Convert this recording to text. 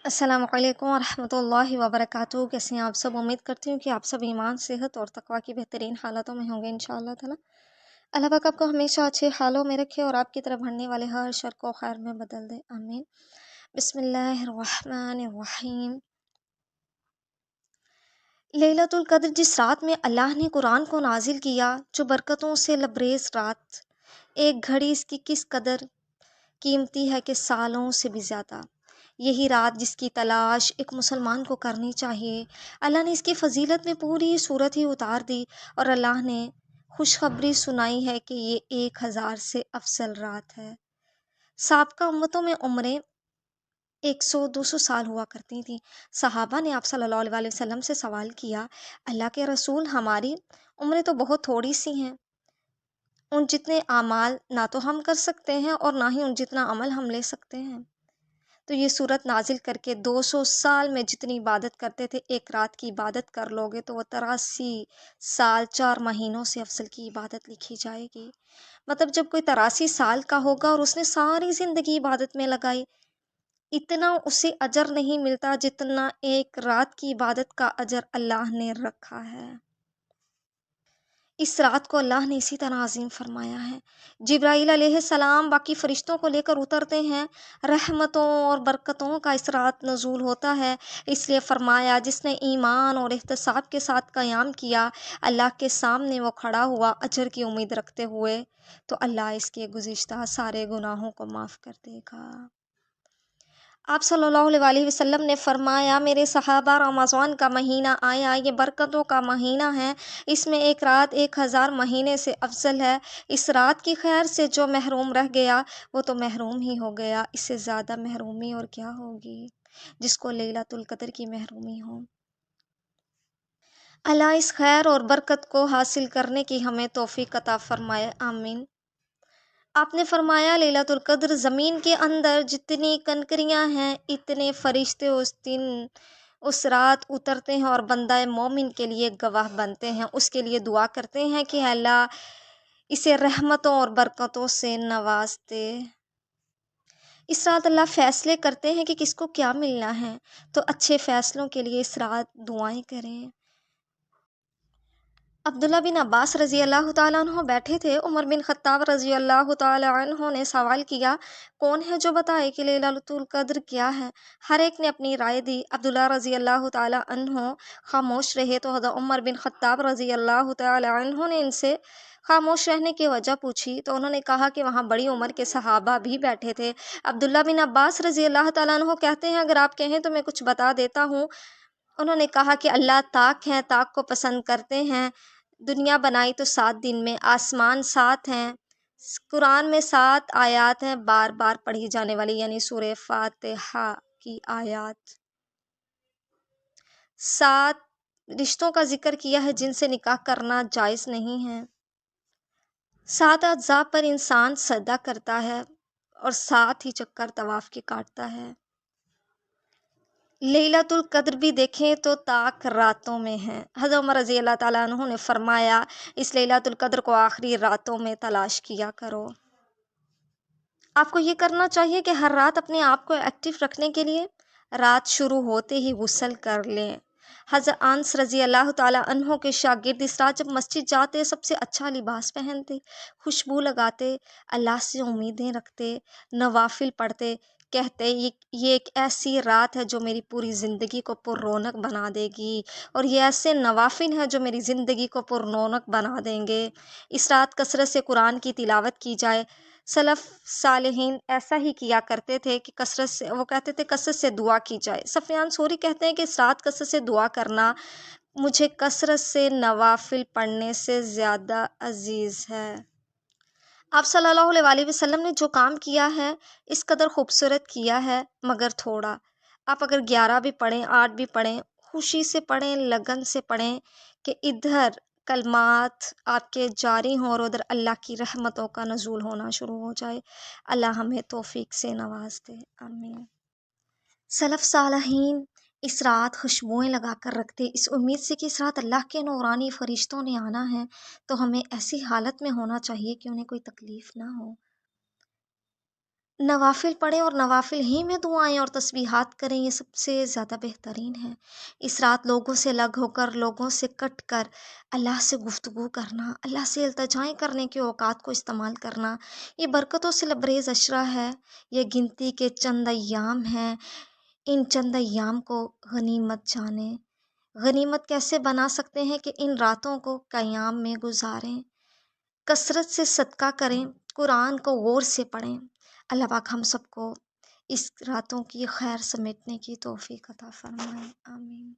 السلام علیکم ورحمۃ اللہ وبرکاتہ۔ کیسے ہیں آپ سب؟ امید کرتی ہوں کہ آپ سب ایمان، صحت اور تقوی کی بہترین حالتوں میں ہوں گے انشاءاللہ تعالی۔ اللہ پاک آپ کو ہمیشہ اچھے حالوں میں رکھے اور آپ کی طرف بڑھنے والے ہر شر کو خیر میں بدل دے، آمین۔ بسم اللہ الرحمن الرحیم۔ لیلۃ القدر، جس رات میں اللہ نے قرآن کو نازل کیا، جو برکتوں سے لبریز رات، ایک گھڑی اس کی کس قدر قیمتی ہے کہ سالوں سے بھی زیادہ۔ یہی رات جس کی تلاش ایک مسلمان کو کرنی چاہیے۔ اللہ نے اس کی فضیلت میں پوری صورت ہی اتار دی اور اللہ نے خوشخبری سنائی ہے کہ یہ 1000 سے افضل رات ہے۔ سابقہ امتوں میں عمریں 100-200 سال ہوا کرتی تھیں۔ صحابہ نے آپ صلی اللہ علیہ وسلم سے سوال کیا، اللہ کے رسول، ہماری عمریں تو بہت تھوڑی سی ہیں، ان جتنے اعمال نہ تو ہم کر سکتے ہیں اور نہ ہی ان جتنا عمل ہم لے سکتے ہیں۔ تو یہ صورت نازل کر کے 200 سال میں جتنی عبادت کرتے تھے، ایک رات کی عبادت کر لوگے تو وہ 83 سال 4 مہینوں سے افضل کی عبادت لکھی جائے گی۔ مطلب جب کوئی 83 سال کا ہوگا اور اس نے ساری زندگی عبادت میں لگائی، اتنا اسے اجر نہیں ملتا جتنا ایک رات کی عبادت کا اجر اللہ نے رکھا ہے۔ اس رات کو اللہ نے اسی طرح عظیم فرمایا ہے۔ جبرائیل علیہ السلام باقی فرشتوں کو لے کر اترتے ہیں، رحمتوں اور برکتوں کا اس رات نزول ہوتا ہے۔ اس لیے فرمایا، جس نے ایمان اور احتساب کے ساتھ قیام کیا، اللہ کے سامنے وہ کھڑا ہوا اجر کی امید رکھتے ہوئے، تو اللہ اس کے گزشتہ سارے گناہوں کو معاف کر دے گا۔ آپ صلی اللہ علیہ وسلم نے فرمایا، میرے صحابہ، رمضان کا مہینہ آیا، یہ برکتوں کا مہینہ ہے، اس میں ایک رات 1000 مہینے سے افضل ہے۔ اس رات کی خیر سے جو محروم رہ گیا وہ تو محروم ہی ہو گیا، اس سے زیادہ محرومی اور کیا ہوگی جس کو لیلۃ القدر کی محرومی ہو۔ اللہ اس خیر اور برکت کو حاصل کرنے کی ہمیں توفیق عطا فرمائے، آمین۔ آپ نے فرمایا، لیلۃ القدر زمین کے اندر جتنی کنکریاں ہیں، اتنے فرشتے اس دن اس رات اترتے ہیں اور بندہ مومن کے لیے گواہ بنتے ہیں، اس کے لیے دعا کرتے ہیں کہ اللہ اسے رحمتوں اور برکتوں سے نواز دے۔ اس رات اللہ فیصلے کرتے ہیں کہ کس کو کیا ملنا ہے، تو اچھے فیصلوں کے لیے اس رات دعائیں کریں۔ عبداللہ بن عباس رضی اللہ تعالیٰ عنہ بیٹھے تھے، عمر بن خطاب رضی اللہ تعالیٰ عنہ نے سوال کیا، کون ہے جو بتائے کہ لیلۃ القدر کیا ہے؟ ہر ایک نے اپنی رائے دی۔ عبداللہ رضی اللہ تعالیٰ عنہ خاموش رہے تو حضرت عمر بن خطاب رضی اللہ تعالیٰ عنہ نے ان سے خاموش رہنے کی وجہ پوچھی، تو انہوں نے کہا کہ وہاں بڑی عمر کے صحابہ بھی بیٹھے تھے۔ عبداللہ بن عباس رضی اللہ تعالیٰ عنہ کہتے ہیں، اگر آپ کہیں تو میں کچھ بتا دیتا ہوں۔ انہوں نے کہا کہ اللہ طاق ہیں، طاق کو پسند کرتے ہیں، دنیا بنائی تو 7 دن میں، آسمان 7 ہیں، قرآن میں 7 آیات ہیں بار بار پڑھی جانے والی، یعنی سورہ فاتحہ کی آیات، 7 رشتوں کا ذکر کیا ہے جن سے نکاح کرنا جائز نہیں ہے، 7 اجزاء پر انسان سجدہ کرتا ہے اور 7 ہی چکر طواف کے کاٹتا ہے۔ لیلۃ القدر بھی دیکھیں تو طاق راتوں میں ہے۔ حضرت عمر رضی اللہ تعالیٰ عنہ نے فرمایا، اس لیلۃ القدر کو آخری راتوں میں تلاش کیا کرو۔ آپ کو یہ کرنا چاہیے کہ ہر رات اپنے آپ کو ایکٹیو رکھنے کے لیے رات شروع ہوتے ہی غسل کر لیں۔ حضرت انس رضی اللہ تعالیٰ عنہ کے شاگرد اس رات جب مسجد جاتے سب سے اچھا لباس پہنتے، خوشبو لگاتے، اللہ سے امیدیں رکھتے، نوافل پڑھتے، کہتے یہ ایک ایسی رات ہے جو میری پوری زندگی کو پر رونق بنا دے گی، اور یہ ایسے نوافل ہیں جو میری زندگی کو پر رونق بنا دیں گے۔ اس رات کثرت سے قرآن کی تلاوت کی جائے۔ سلف صالحین ایسا ہی کیا کرتے تھے کہ کثرت سے، وہ کہتے تھے کثرت سے دعا کی جائے۔ سفیان ثوری کہتے ہیں کہ اس رات کثرت سے دعا کرنا مجھے کثرت سے نوافل پڑھنے سے زیادہ عزیز ہے۔ آپ صلی اللہ علیہ وسلم نے جو کام کیا ہے اس قدر خوبصورت کیا ہے مگر تھوڑا۔ آپ اگر 11 بھی پڑھیں، 8 بھی پڑھیں، خوشی سے پڑھیں، لگن سے پڑھیں کہ ادھر کلمات آپ کے جاری ہوں اور ادھر اللہ کی رحمتوں کا نزول ہونا شروع ہو جائے۔ اللہ ہمیں توفیق سے نواز دے، آمین۔ سلف صالحین اس رات خوشبوئیں لگا کر رکھتے، اس امید سے کہ اس رات اللہ کے نورانی فرشتوں نے آنا ہے، تو ہمیں ایسی حالت میں ہونا چاہیے کہ انہیں کوئی تکلیف نہ ہو۔ نوافل پڑھیں اور نوافل ہی میں دعائیں اور تسبیحات کریں، یہ سب سے زیادہ بہترین ہے۔ اس رات لوگوں سے الگ ہو کر، لوگوں سے کٹ کر اللہ سے گفتگو کرنا، اللہ سے التجائیں کرنے کے اوقات کو استعمال کرنا، یہ برکتوں سے لبریز اشرہ ہے۔ یہ گنتی کے چند ایام ہیں، ان چند ایام کو غنیمت جانیں۔ غنیمت کیسے بنا سکتے ہیں کہ ان راتوں کو قیام میں گزاریں، کثرت سے صدقہ کریں، قرآن کو غور سے پڑھیں۔ اللہ پاک ہم سب کو اس راتوں کی خیر سمیٹنے کی توفیق عطا فرمائے، آمین۔